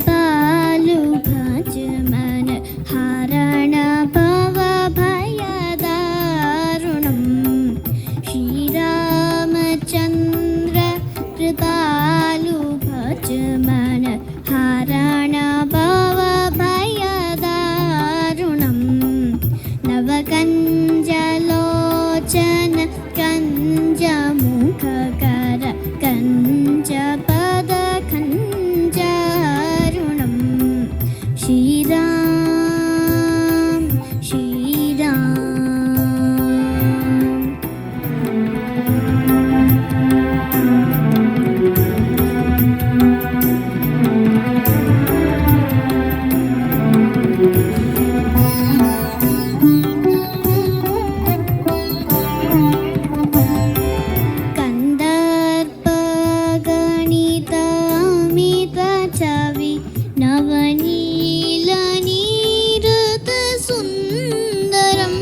कृपालु भज मन हरण भव भयदारुणम् श्रीरामचन्द्र कृपालु भज मन हरण भव भयदारुणम् नवकञ्जलोचन कञ्जमुखकर कञ्जपदकञ्जारुणम् श्रीराम श्रीराम छवि नवनीलनीरत सुन्दरं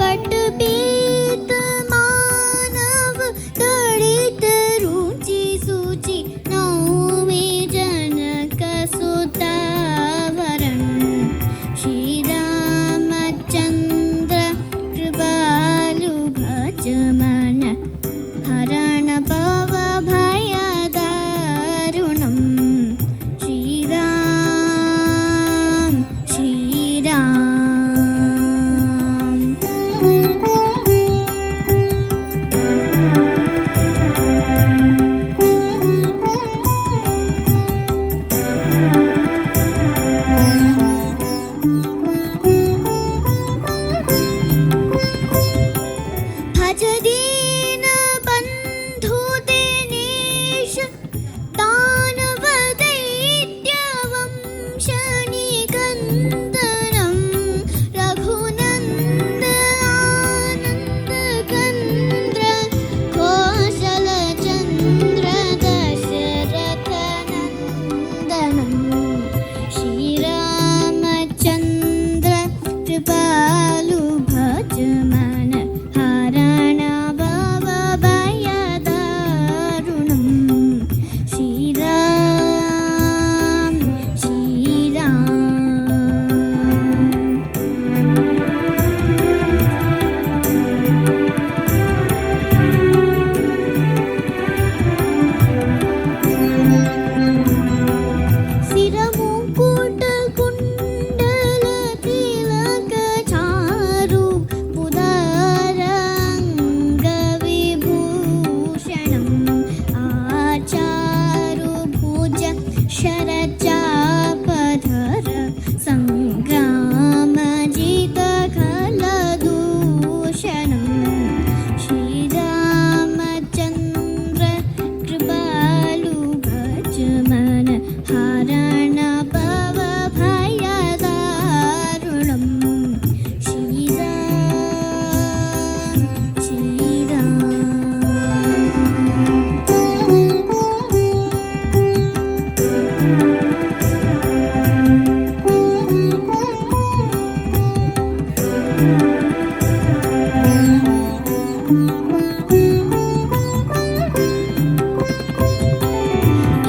पट्टपीत मानव तडित रुचि सूचि नौमि जनक सुतावरं श्रीरामचन्द्र कृपालु भज मन हरण भव भयदारुणम् भज दीन बन्धु दिनेश दानव दैत्यवंशनिकन्दनं रघुनन्द आनन्दकन्द्र कौशलचन्द्र दशरथनन्दनं श्रीरामचन्द्र कृपालु भज मन हरण भव भयदारुणम् श्रीराम श्रीराम शिरमुकुट कुण्डल तिलक चारु उदाराङ्गविभूषणम् आचारु भुज शरचापधर सङ्ग्रामजितखलदूषणम् श्रीरामचन्द्र कृपालु भज मन हरण भव भयदारुणम् श्रीराम श्रीराम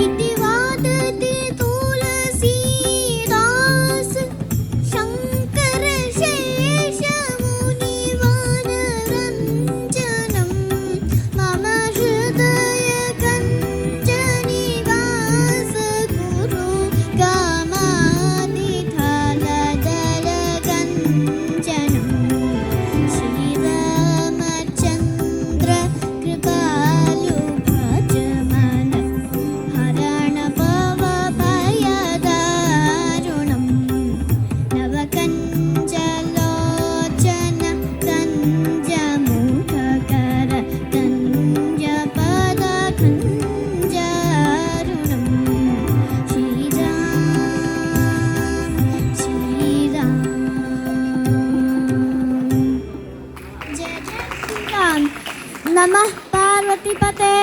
इति वादति तुलसीदास शङ्कर शेषमुनिवनरञ्जनं मम हृदय कञ्जनिवास गुरु कामादिथलदलकञ्जनं श्रीरामचन्द्र कृपालु भज मन हरण भव भयदारुणम् नवकञ्जलोचन कञ्जमुखकर कञ्जपदकञ्जारुणम् श्रीराम श्रीराम जय जय श्रीराम नमः पार्वतीपते।